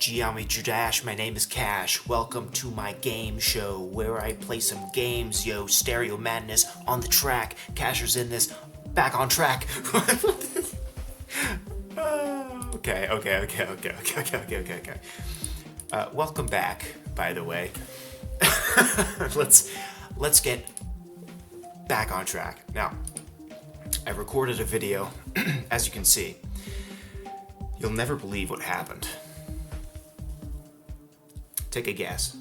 Geometry Dash, my name is Cash. Welcome to my game show where I play some games, yo. Stereo madness on the track. Casher's in this. Back on track. Okay. Welcome back, by the way. Let's get back on track. Now, I recorded a video, as you can see. You'll never believe what happened. Take a guess.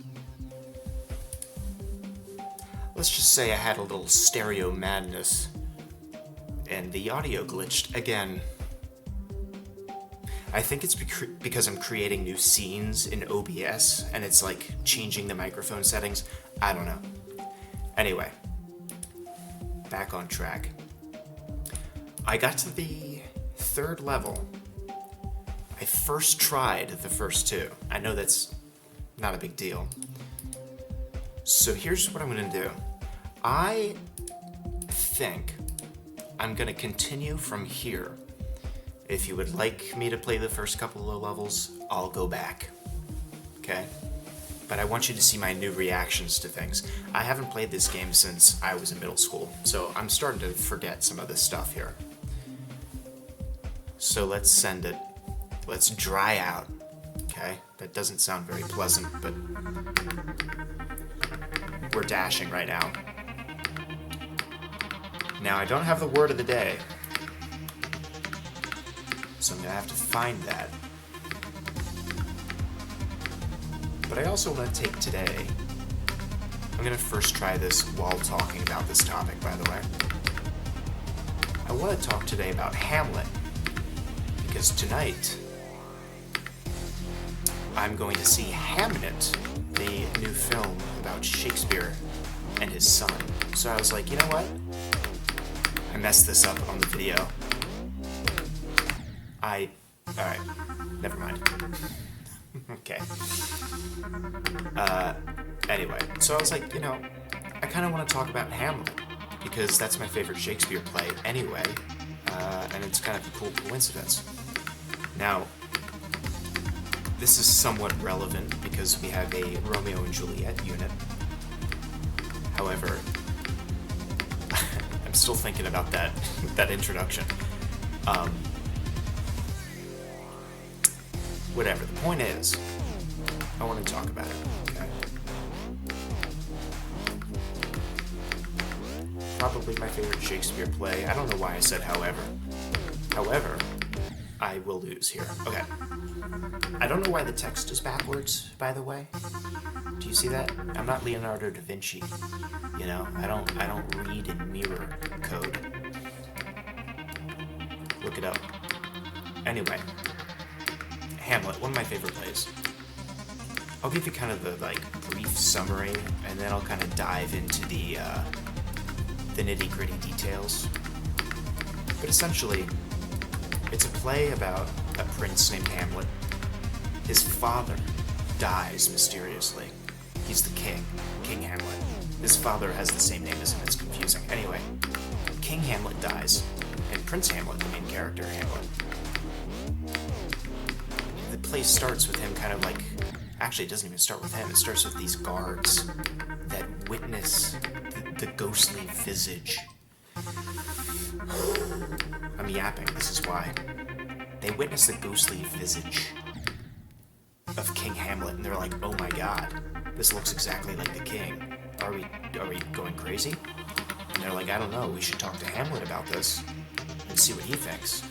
Let's just say I had a little stereo madness, and the audio glitched again. I think it's because I'm creating new scenes in OBS, and it's like changing the microphone settings. I don't know. Anyway, back on track. I got to the third level. I first tried the first two. I know that's not a big deal. So here's what I'm gonna do. I think I'm gonna continue from here. If you would like me to play the first couple of levels, I'll go back. Okay? But I want you to see my new reactions to things. I haven't played this game since I was in middle school, so I'm starting to forget some of this stuff here. So let's send it. Let's dry out. Okay? That doesn't sound very pleasant, but we're dashing right now. Now, I don't have the word of the day, so I'm gonna have to find that. But I also want to take today, I'm gonna first try this while talking about this topic, by the way. I want to talk today about Hamlet, because tonight I'm going to see Hamnet, the new film about Shakespeare and his son. So I was like, you know what? I messed this up on the video. Alright, never mind. Okay. Anyway, so I was like, you know, I kind of want to talk about Hamlet, because that's my favorite Shakespeare play anyway, and it's kind of a cool coincidence. Now, this is somewhat relevant because we have a Romeo and Juliet unit. However, I'm still thinking about that introduction. Whatever, the point is, I want to talk about it, okay? Probably my favorite Shakespeare play. I don't know why I said however. However, I will lose here. Okay. I don't know why the text is backwards, by the way. Do you see that? I'm not Leonardo da Vinci. You know, I don't read in mirror code. Look it up. Anyway, Hamlet, one of my favorite plays. I'll give you kind of the brief summary, and then I'll kind of dive into the nitty-gritty details. But essentially, it's a play about a prince named Hamlet. His father dies mysteriously. He's the king, King Hamlet. His father has the same name as him, it's confusing. Anyway, King Hamlet dies, and Prince Hamlet, the main character, Hamlet. The play starts with him kind of like... Actually, it doesn't even start with him. It starts with these guards that witness the ghostly visage. I'm yapping, this is why. They witness the ghostly visage of King Hamlet, and they're like, oh my god, this looks exactly like the king. Are we going crazy? And they're like, I don't know, we should talk to Hamlet about this and see what he thinks.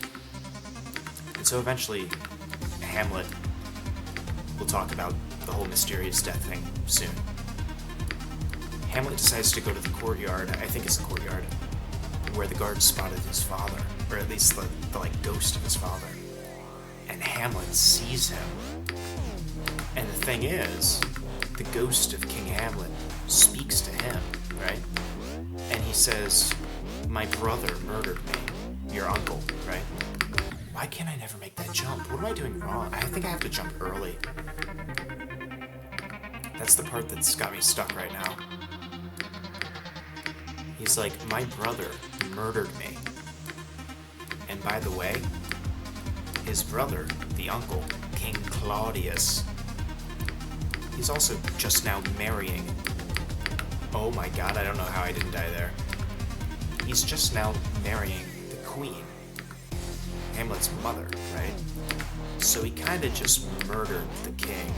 And so eventually, Hamlet will talk about the whole mysterious death thing soon. Hamlet decides to go to the courtyard, I think it's the courtyard, where the guards spotted his father, or at least the ghost of his father. And Hamlet sees him. And the thing is, the ghost of King Hamlet speaks to him, right? And he says, my brother murdered me, your uncle, right? Why can't I never make that jump? What am I doing wrong? I think I have to jump early. That's the part that's got me stuck right now. He's like, my brother murdered me. And by the way, his brother, the uncle, King Claudius. He's also just now marrying... Oh my god, I don't know how I didn't die there. He's just now marrying the queen, Hamlet's mother, right? So he kind of just murdered the king,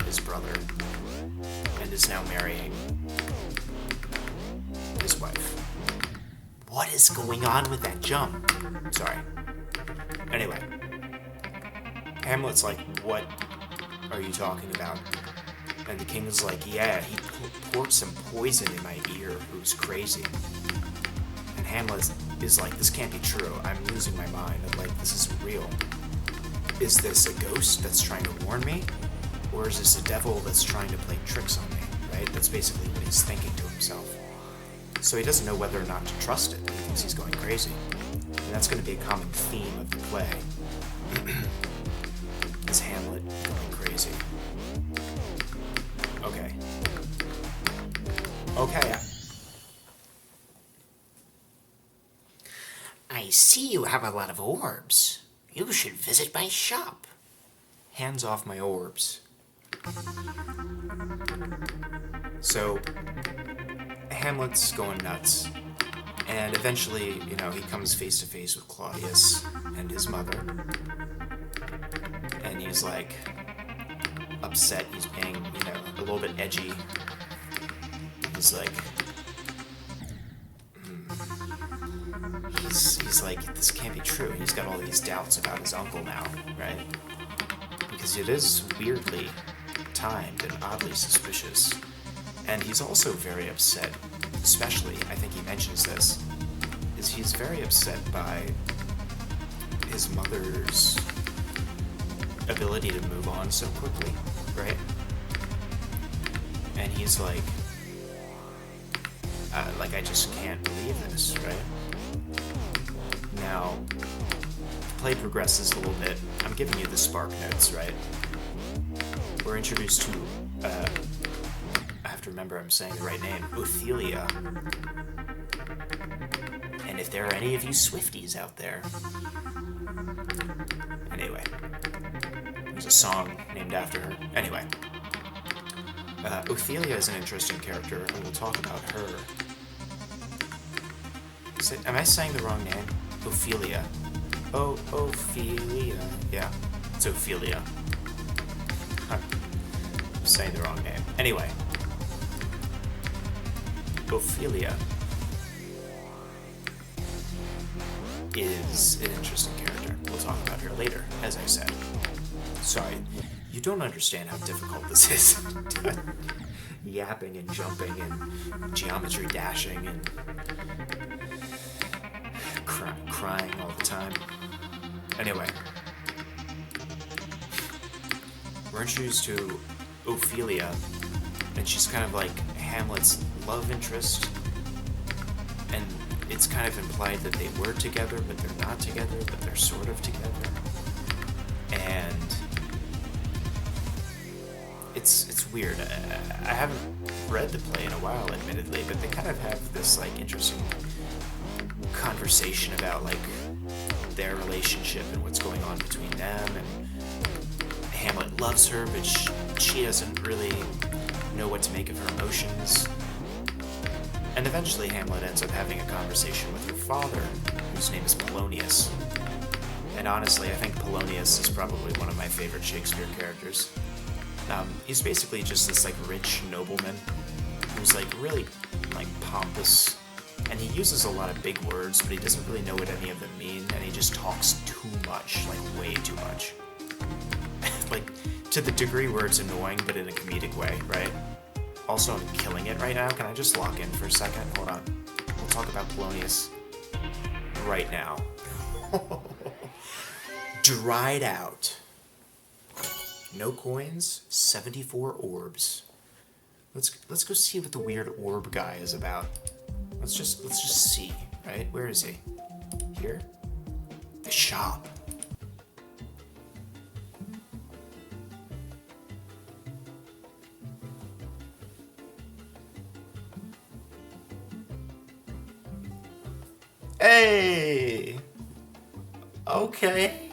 his brother, and is now marrying his wife. What is going on with that jump? Sorry. Anyway, Hamlet's like, what are you talking about? And the king is like, yeah, he poured some poison in my ear. It was crazy. And Hamlet is like, this can't be true. I'm losing my mind. I'm like, this isn't real. Is this a ghost that's trying to warn me? Or is this a devil that's trying to play tricks on me, right? That's basically what he's thinking to himself. So he doesn't know whether or not to trust it. He thinks he's going crazy. And that's going to be a common theme of the play. Is Hamlet going crazy? Okay. Okay. I see you have a lot of orbs. You should visit my shop. Hands off my orbs. So, Hamlet's going nuts. And eventually, you know, he comes face to face with Claudius and his mother. And he's like upset. He's being, you know, a little bit edgy. He's like, he's like, this can't be true. He's got all these doubts about his uncle now, right? Because it is weirdly timed and oddly suspicious. And he's also very upset, especially, I think he mentions this, is he's very upset by his mother's ability to move on so quickly, right? And he's like, I just can't believe this, right? Now, the play progresses a little bit. I'm giving you the spark notes, right? We're introduced to, I have to remember I'm saying the right name, Ophelia. And if there are any of you Swifties out there... Anyway. There's a song named after her. Anyway. Ophelia is an interesting character, and we'll talk about her. Am I saying the wrong name? Ophelia. Oh, Ophelia. Yeah, it's Ophelia. I'm saying the wrong name. Anyway. Ophelia is an interesting character. We'll talk about her later, as I said. Sorry, you don't understand how difficult this is. Yapping and jumping and geometry dashing and crying all the time. Anyway, we're introduced to Ophelia, and she's kind of like Hamlet's love interest, and it's kind of implied that they were together, but they're not together, but they're sort of together. And it's weird. I haven't read the play in a while, admittedly, but they kind of have this like interesting conversation about like their relationship and what's going on between them. And Hamlet loves her, but she doesn't really know what to make of her emotions. And eventually Hamlet ends up having a conversation with her father, whose name is Polonius. And honestly, I think Polonius is probably one of my favorite Shakespeare characters. He's basically just this like rich nobleman who's like really like pompous, and he uses a lot of big words, but he doesn't really know what any of them mean, and he just talks too much, like way too much. Like to the degree where it's annoying, but in a comedic way, right? Also, I'm killing it right now. Can I just lock in for a second? Hold on. We'll talk about Polonius right now. Dried out. No coins, 74 orbs. Let's go see what the weird orb guy is about. Let's just see, right? Where is he? Here? The shop. Hey! Okay.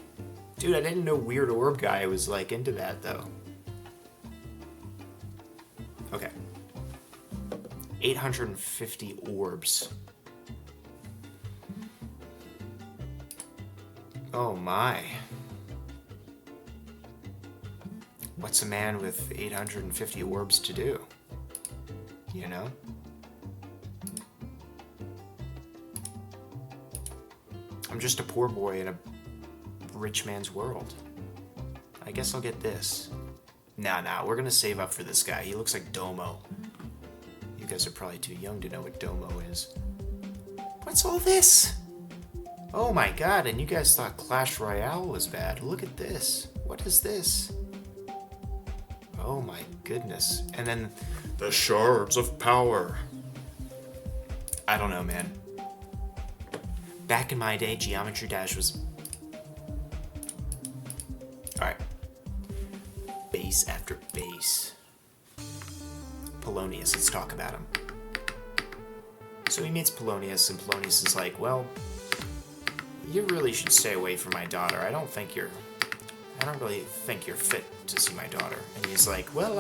Dude, I didn't know Weird Orb Guy was, like, into that, though. Okay. 850 orbs. Oh my. What's a man with 850 orbs to do? You know? I'm just a poor boy in a rich man's world. I guess I'll get this. Nah, we're gonna save up for this guy. He looks like Domo. You guys are probably too young to know what Domo is. What's all this? Oh my god, and you guys thought Clash Royale was bad. Look at this. What is this? Oh my goodness. And then the Shards of Power. I don't know, man. Back in my day, Geometry Dash was... Alright. Base after base. Polonius, let's talk about him. So he meets Polonius, and Polonius is like, well, you really should stay away from my daughter. I don't really think you're fit to see my daughter. And he's like, well,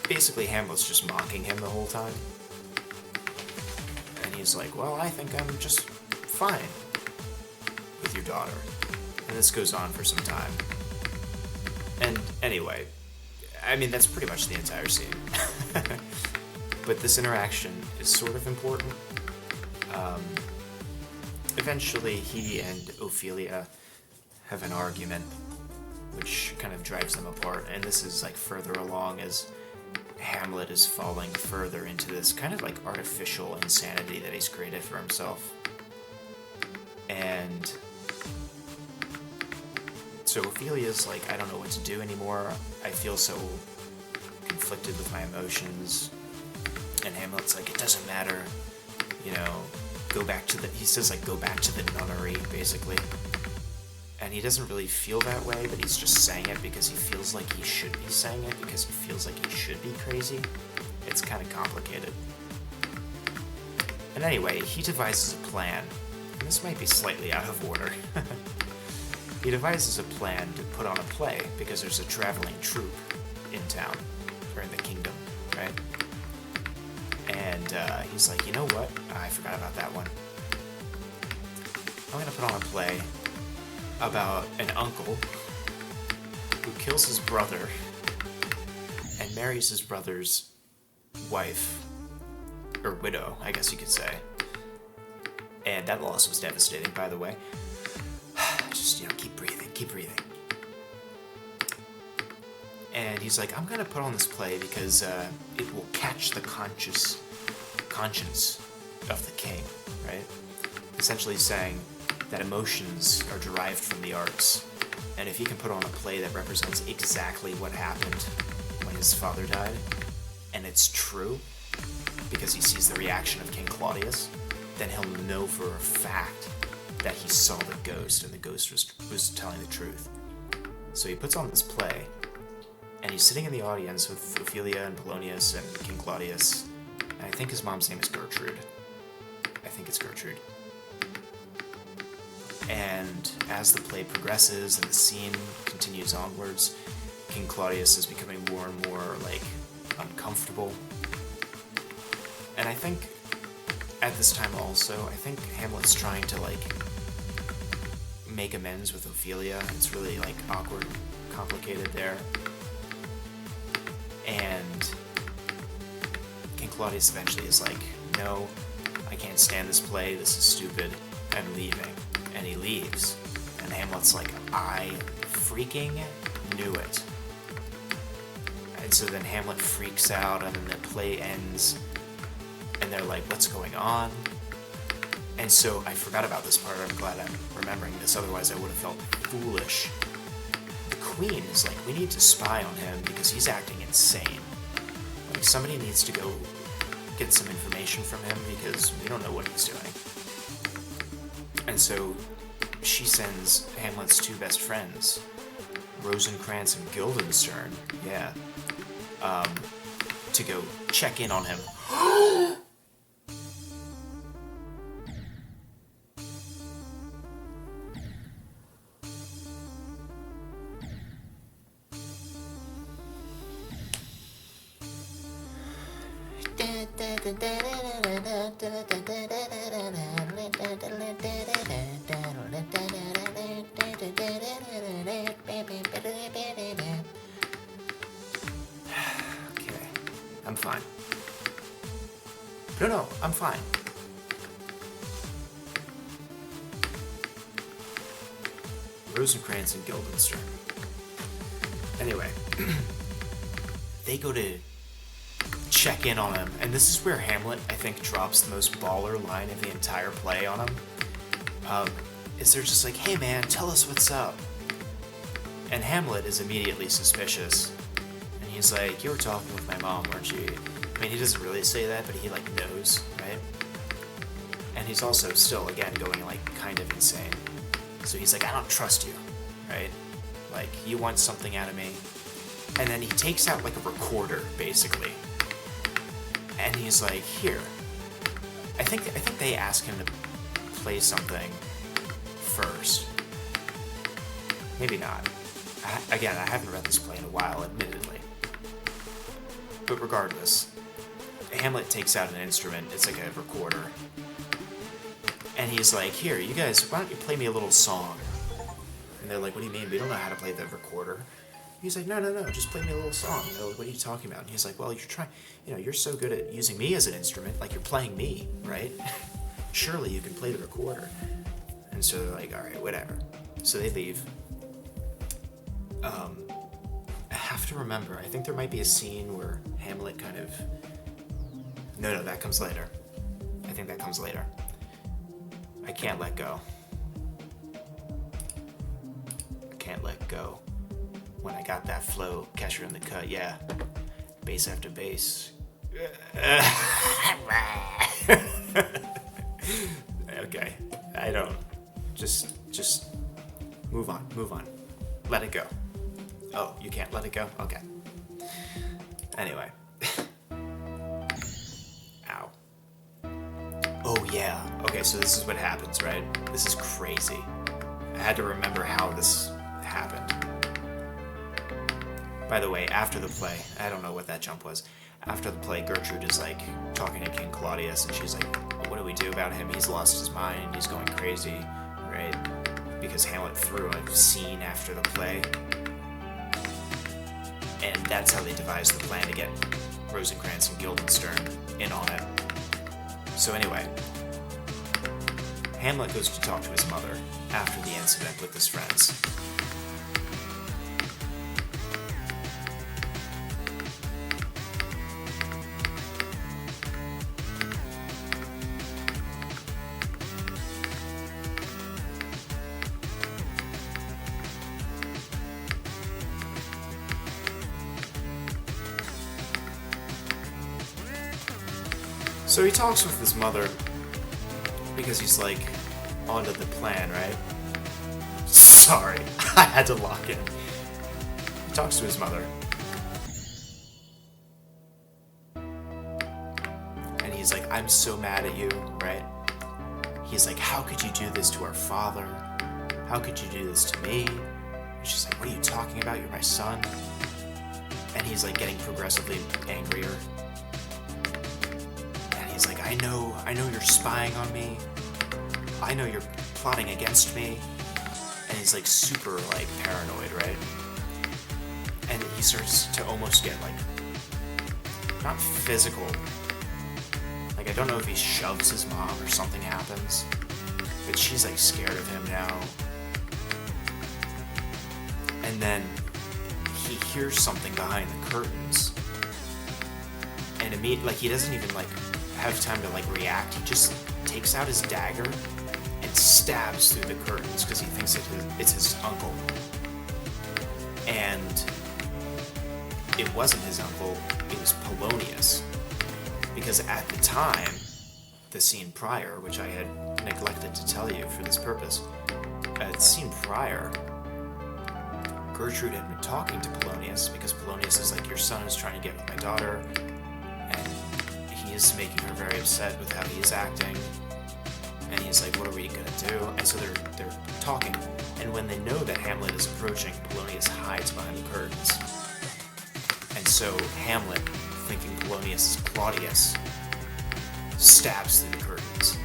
basically, Hamlet's just mocking him the whole time. And he's like, well, I think I'm just fine with your daughter. And this goes on for some time. And anyway, I mean, that's pretty much the entire scene. But this interaction is sort of important. Eventually, he and Ophelia have an argument, which kind of drives them apart. And this is like further along as Hamlet is falling further into this kind of like artificial insanity that he's created for himself. And so Ophelia's like, I don't know what to do anymore. I feel so conflicted with my emotions. And Hamlet's like, it doesn't matter, you know, he says like, go back to the nunnery, basically. And he doesn't really feel that way, but he's just saying it because he feels like he should be saying it, because he feels like he should be crazy. It's kind of complicated. And anyway, he devises a plan. And this might be slightly out of order. He devises a plan to put on a play, because there's a traveling troupe in town, or in the kingdom, right? And he's like, you know what? I forgot about that one. I'm gonna put on a play about an uncle who kills his brother and marries his brother's wife, or widow, I guess you could say. And that loss was devastating, by the way. Just, you know, keep breathing. And he's like, I'm gonna put on this play because it will catch the conscience of the king, right? Essentially saying that emotions are derived from the arts, and if he can put on a play that represents exactly what happened when his father died, and it's true, because he sees the reaction of King Claudius, then he'll know for a fact that he saw the ghost, and the ghost was telling the truth. So he puts on this play, and he's sitting in the audience with Ophelia and Polonius and King Claudius, and I think his mom's name is Gertrude. I think it's Gertrude. And as the play progresses and the scene continues onwards, King Claudius is becoming more and more, like, uncomfortable. And I think, at this time also, I think Hamlet's trying to, like, make amends with Ophelia. It's really, like, awkward, complicated there. And King Claudius eventually is like, no, I can't stand this play, this is stupid, I'm leaving. And he leaves. And Hamlet's like, I freaking knew it. And so then Hamlet freaks out, and then the play ends, and they're like, what's going on? And so I forgot about this part, I'm glad I'm remembering this, otherwise I would have felt foolish. The queen is like, we need to spy on him because he's acting insane. Like, somebody needs to go get some information from him because we don't know what he's doing. And so she sends Hamlet's two best friends, Rosencrantz and Guildenstern, to go check in on him. Okay, I'm fine. No, I'm fine. Rosencrantz and Guildenstern. Anyway, they go to check in on him, and this is where Hamlet, I think, drops the most baller line of the entire play on him. Is they're just like, hey man, tell us what's up. And Hamlet is immediately suspicious. And he's like, you were talking with my mom, weren't you? I mean, he doesn't really say that, but he, like, knows, right? And he's also still, again, going, like, kind of insane. So he's like, I don't trust you, right? Like, you want something out of me. And then he takes out, like, a recorder, basically. And he's like, here. I think they ask him to play something first. Maybe not. Again, I haven't read this play in a while, admittedly. But regardless, Hamlet takes out an instrument. It's like a recorder. And he's like, here, you guys, why don't you play me a little song? And they're like, what do you mean? We don't know how to play the recorder. He's like, no, just play me a little song. They're like, what are you talking about? And he's like, well, you're trying, you're so good at using me as an instrument, like you're playing me, right? Surely you can play the recorder. And so they're like, all right, whatever. So they leave. I have to remember, I think there might be a scene where Hamlet kind of... No, that comes later. I think that comes later. I can't let go. I can't let go. When I got that flow, Kesher in the cut, yeah. Bass after bass. Okay, I don't. Just move on. Let it go. Oh, you can't let it go? Okay. Anyway. Ow. Oh, yeah. Okay, so this is what happens, right? This is crazy. I had to remember how this happened. By the way, after the play, I don't know what that jump was. After the play, Gertrude is, like, talking to King Claudius, and she's like, what do we do about him? He's lost his mind, he's going crazy, right? Because Hamlet threw a scene after the play. And that's how they devised the plan to get Rosencrantz and Guildenstern in on it. So anyway, Hamlet goes to talk to his mother after the incident with his friends. So he talks with his mother because he's like, onto the plan, right? Sorry, I had to lock in. He talks to his mother. And he's like, I'm so mad at you, right? He's like, how could you do this to our father? How could you do this to me? And she's like, what are you talking about? You're my son. And he's like getting progressively angrier. He's like, I know you're spying on me. I know you're plotting against me. And he's like super like paranoid, right? And he starts to almost get like, not physical. Like I don't know if he shoves his mom or something happens. But she's like scared of him now. And then he hears something behind the curtains. And immediately, like he doesn't even like have time to like react. He just takes out his dagger and stabs through the curtains because he thinks it's his uncle. And it wasn't his uncle, it was Polonius. Because at the time, the scene prior, which I had neglected to tell you for this purpose, the scene prior, Gertrude had been talking to Polonius because Polonius is like, your son is trying to get with my daughter, and he is making her very upset with how he is acting. And he's like, what are we gonna do? And so they're talking. And when they know that Hamlet is approaching, Polonius hides behind the curtains. And so Hamlet, thinking Polonius is Claudius, stabs through the curtains.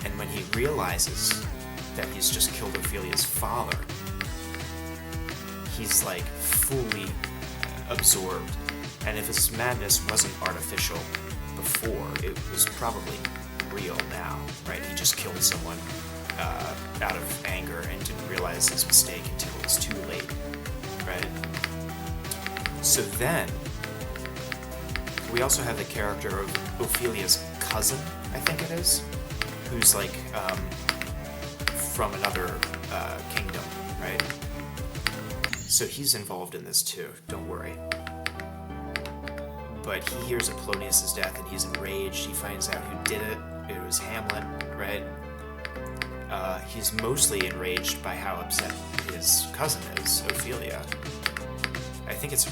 And when he realizes that he's just killed Ophelia's father, he's like fully absorbed. And if his madness wasn't artificial before, it was probably real now, right? He just killed someone out of anger and didn't realize his mistake until it was too late, right? So then, we also have the character of Ophelia's cousin, I think it is, who's like from another kingdom, right? So he's involved in this too, don't worry. But he hears of Polonius's death and he's enraged. He finds out who did it. It was Hamlet, right? He's mostly enraged by how upset his cousin is, Ophelia. I think it's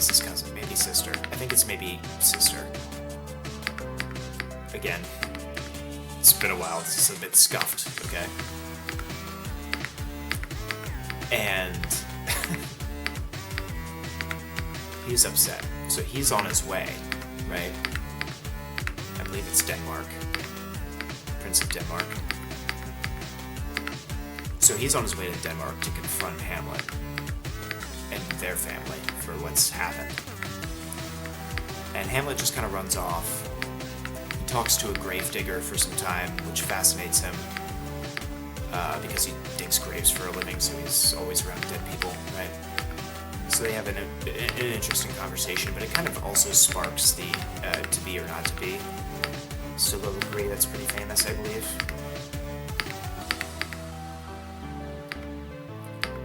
his cousin, maybe sister. I think it's maybe sister. Again, it's been a while. It's a bit scuffed, okay? And he's upset. So he's on his way, right? I believe it's Denmark. Prince of Denmark. So he's on his way to Denmark to confront Hamlet and their family for what's happened. And Hamlet just kind of runs off. He talks to a gravedigger for some time, which fascinates him because he digs graves for a living, so he's always around dead people, right? So they have an interesting conversation, but it kind of also sparks the to be or not to be soliloquy that's pretty famous, I believe.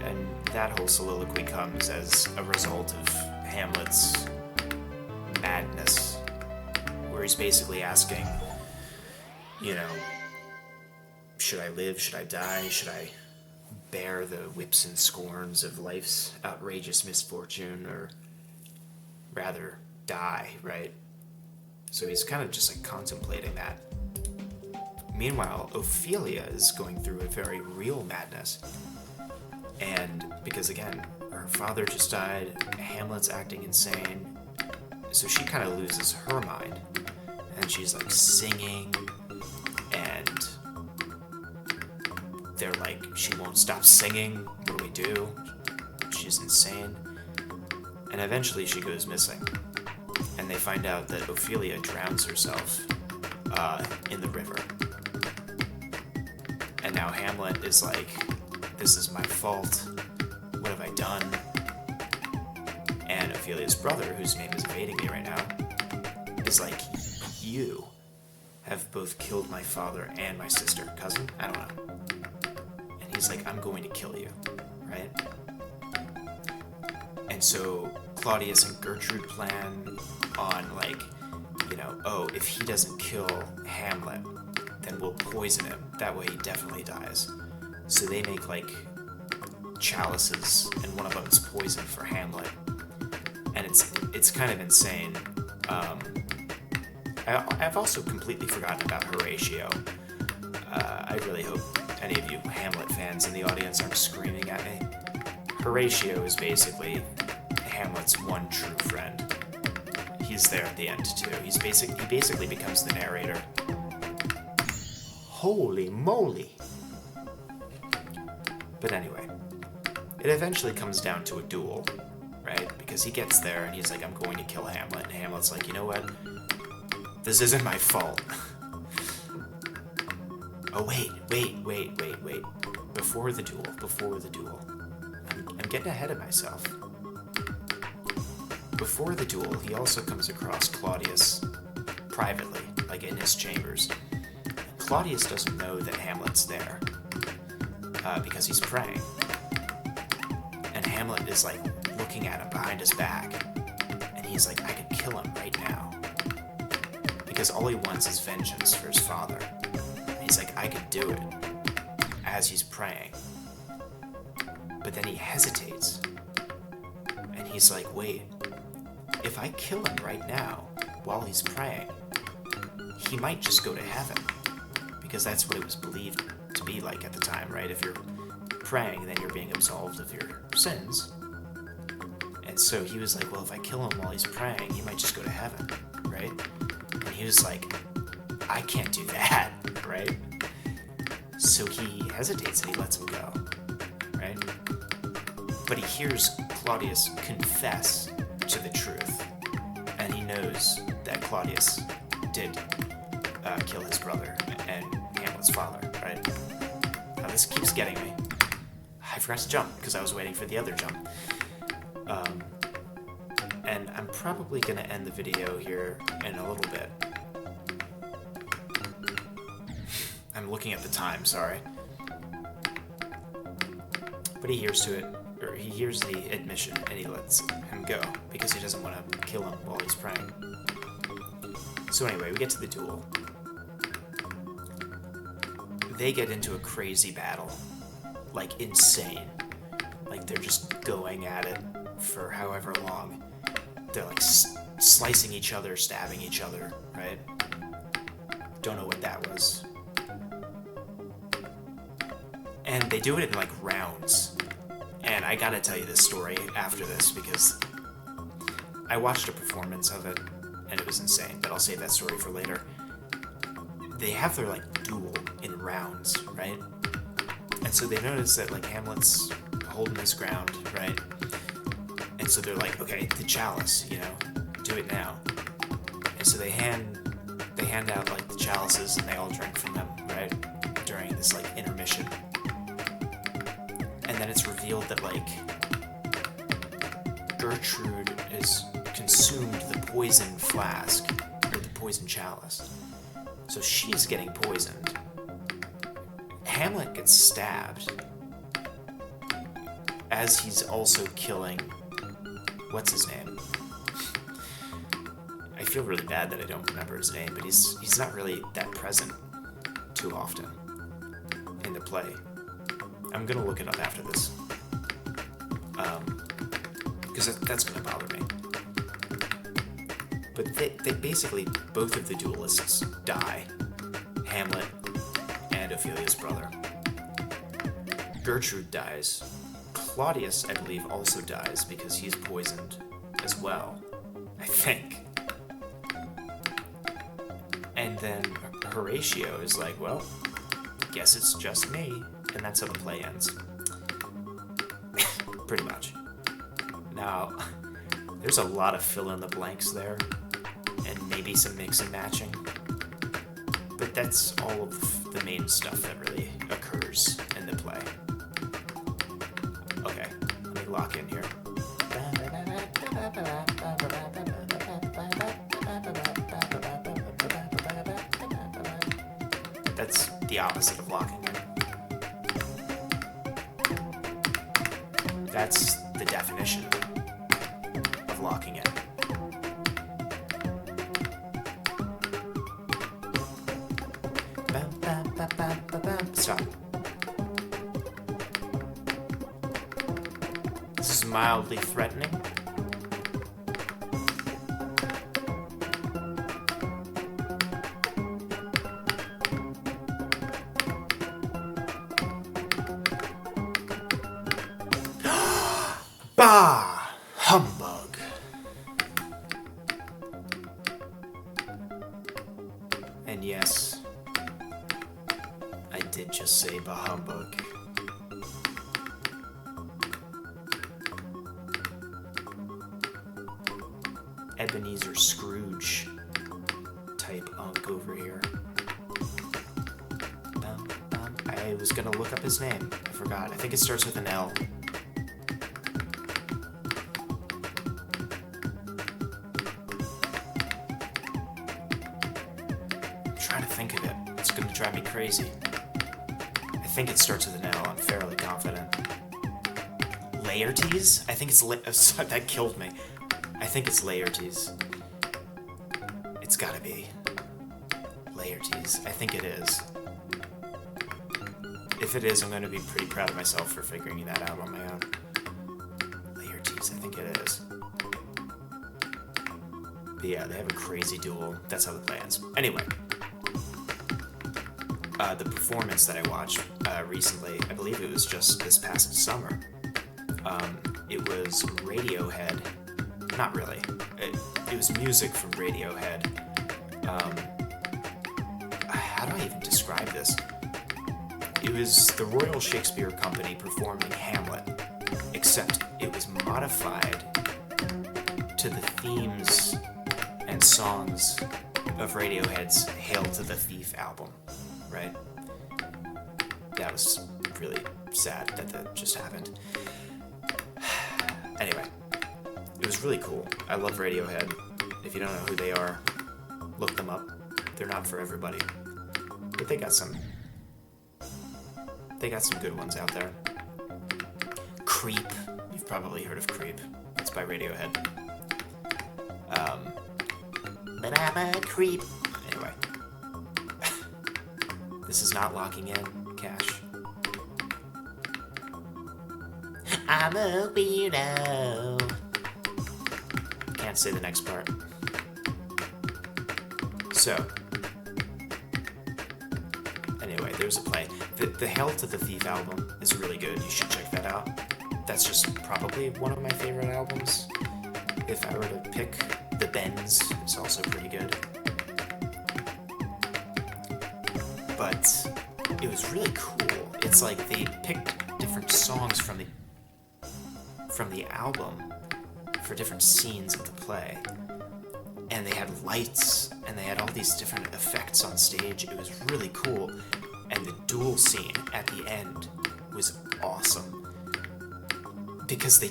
And that whole soliloquy comes as a result of Hamlet's madness, where he's basically asking, you know, should I live? Should I die? Should I bear the whips and scorns of life's outrageous misfortune, or rather die, right? So he's kind of just like contemplating that. Meanwhile, Ophelia is going through a very real madness. And because again, her father just died, Hamlet's acting insane, so she kind of loses her mind. And she's like singing, and they're like, she won't stop singing, what do we do? She's insane. And eventually she goes missing. And they find out that Ophelia drowns herself in the river. And now Hamlet is like, this is my fault, what have I done? And Ophelia's brother, whose name is evading me right now, is like, you have both killed my father and my sister. Cousin? I don't know. And he's like, I'm going to kill you, right? And so Claudius and Gertrude plan on, like, you know, oh, if he doesn't kill Hamlet, then we'll poison him. That way he definitely dies. So they make, like, chalices, and one of them is poison for Hamlet. And it's kind of insane. I've also completely forgotten about Horatio. I really hope any of you Hamlet fans in the audience aren't screaming at me. Horatio is basically Hamlet's one true friend. He's there at the end too. He basically becomes the narrator. Holy moly! But anyway, it eventually comes down to a duel, right? Because he gets there and he's like, I'm going to kill Hamlet. And Hamlet's like, you know what? This isn't my fault. Oh, wait. Before the duel. I'm getting ahead of myself. Before the duel, he also comes across Claudius privately, like in his chambers. Claudius doesn't know that Hamlet's there, because he's praying. And Hamlet is like looking at him behind his back, and he's like, I could kill him right now. Because all he wants is vengeance for his father. And he's like, I could do it, as he's praying. But then he hesitates. And he's like, wait, if I kill him right now, while he's praying, he might just go to heaven. Because that's what it was believed to be like at the time, right? If you're praying, then you're being absolved of your sins. And so he was like, well, if I kill him while he's praying, he might just go to heaven, right? And he was like, I can't do that, right? So he hesitates and he lets him go, right? But he hears Claudius confess to the truth, and he knows that Claudius did kill his brother and Hamlet's father, right? Now this keeps getting me. I forgot to jump because I was waiting for the other jump. And I'm probably going to end the video here in a little bit. I'm looking at the time, sorry. But he hears the admission, and he lets him go because he doesn't want to kill him while he's praying. So anyway, we get to the duel. They get into a crazy battle. Like, insane. Like, they're just going at it for however long. They're, like, slicing each other, stabbing each other, right? Don't know what that was. And they do it in, like, rounds. And I gotta tell you this story after this, because I watched a performance of it, and it was insane, but I'll save that story for later. They have their, like, duel in rounds, right? And so they notice that, like, Hamlet's holding his ground, right? And so they're like, okay, the chalice, you know, do it now. And so they hand out, like, the chalices, and they all drink from them, right? During this, like, intermission. And then it's revealed that, like, Gertrude has consumed the poison flask, or the poison chalice. So she's getting poisoned. Hamlet gets stabbed as he's also killing, what's his name? I feel really bad that I don't remember his name, but he's not really that present too often in the play. I'm gonna look it up after this, because that's gonna bother me. But they basically, both of the duelists die. Hamlet and Ophelia's brother. Gertrude dies. Claudius, I believe, also dies because he's poisoned as well, I think. And then Horatio is like, well, guess it's just me, and that's how the play ends. Pretty much. Now, there's a lot of fill-in-the-blanks there, and maybe some mix and matching. But that's all of the main stuff that really occurs in the play. Okay, let me lock in here. That's the opposite of locking in. That's the definition of locking in. Stop. This is mildly threatening. Bah! Humbug. And yes, I did just say bah humbug. Ebenezer Scrooge type unk over here. I was gonna look up his name. I forgot. I think it starts with an L. I'm trying to think of it. It's gonna drive me crazy. I think it starts with an L. I'm fairly confident. Laertes? I think it's that killed me. I think it's Laertes. It's gotta be Laertes. I think it is. If it is, I'm going to be pretty proud of myself for figuring that out on my own. Laertes, I think it is. But yeah, they have a crazy duel. That's how the play ends. Anyway, the performance that I watched recently, I believe it was just this past summer. It was Radiohead. Not really. It was music from Radiohead How do I even describe this? It was the Royal Shakespeare Company performing Hamlet, except it was modified to the themes and songs of Radiohead's Hail to the Thief album, right? That was really sad that just happened. Anyway, it was really cool. I love Radiohead. If you don't know who they are, look them up. They're not for everybody, but they got some good ones out there. Creep. You've probably heard of Creep. It's by Radiohead. But I'm a creep. Anyway. This is not locking in, Cash. I'm a weirdo. Can't say the next part. So, anyway, there's a play. The Hail to the Thief album is really good. You should check that out. That's just probably one of my favorite albums. If I were to pick, The Bends is also pretty good. But it was really cool. It's like they picked different songs from the album for different scenes of the play. And they had lights, and they had all these different effects on stage. It was really cool. And the duel scene at the end was awesome. Because the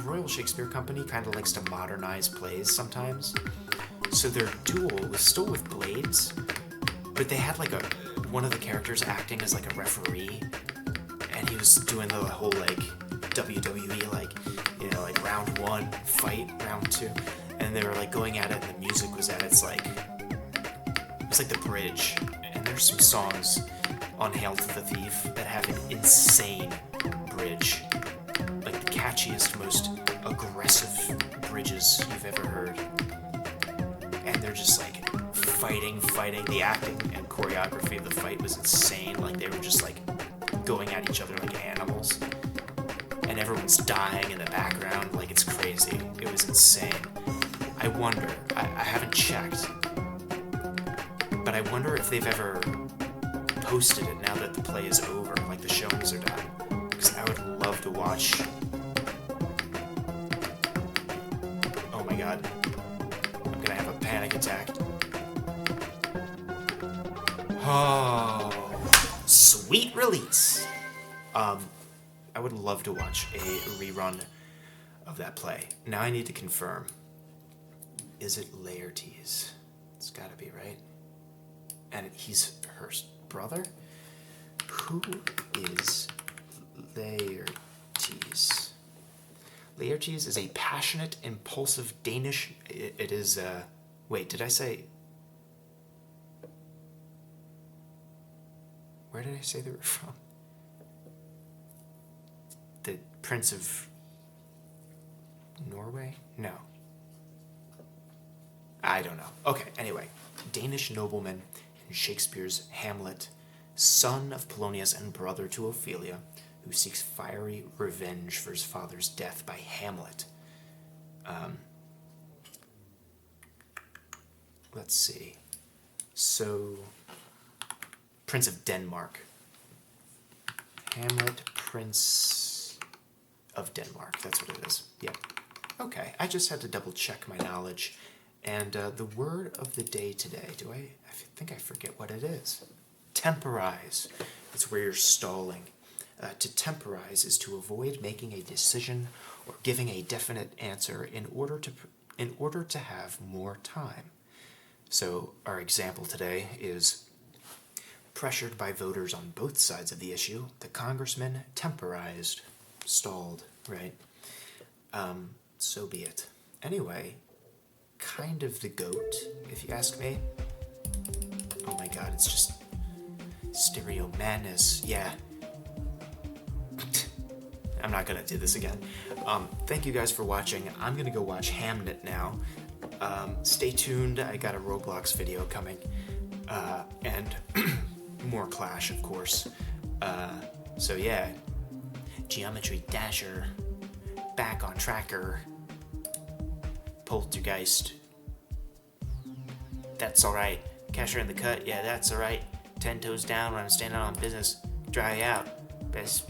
Royal Shakespeare Company kind of likes to modernize plays sometimes. So their duel was still with blades, but they had like one of the characters acting as like a referee, and he was doing the whole like WWE, like, you know, like round 1 fight, round 2, and they were like going at it, and the music was at its like, it was like the bridge. And there's some songs on Hail to the Thief that have an insane bridge, like the catchiest, most aggressive bridges you've ever heard. And they're just like fighting. The acting and choreography of the fight was insane. Like they were just like going at each other like animals. And everyone's dying in the background, like it's crazy. It was insane. I wonder, I haven't checked, but I wonder if they've ever posted it now that the play is over, like the showings are done. Because I would love to watch. Oh my god. I'm gonna have a panic attack. Oh, sweet release. I would love to watch a rerun of that play. Now I need to confirm. Is it Laertes? It's gotta be, right? And he's her brother? Who is Laertes? Laertes is a passionate, impulsive Danish... It is, wait, did I say... Where did I say they were from? The Prince of Norway? No. I don't know. Okay, anyway. Danish nobleman in Shakespeare's Hamlet, son of Polonius and brother to Ophelia, who seeks fiery revenge for his father's death by Hamlet. Let's see. So, Prince of Denmark. Hamlet, Prince of Denmark. That's what it is. Yep. Okay, I just had to double check my knowledge. And the word of the day today, I think I forget what it is. Temporize. It's where you're stalling. To temporize is to avoid making a decision or giving a definite answer in order to have more time. So our example today is, pressured by voters on both sides of the issue, the congressman temporized, stalled, right? So be it. Anyway, kind of the goat, if you ask me. Oh my god, it's just stereo madness. Yeah. I'm not gonna do this again. Thank you guys for watching. I'm gonna go watch Hamnet now. Stay tuned, I got a Roblox video coming. And more Clash, of course. So yeah. Geometry Dasher. Back on Tracker. Poltergeist. that's alright. Cashier in the cut, yeah, that's alright. 10 toes down when I'm standing on business. Dry out. Best.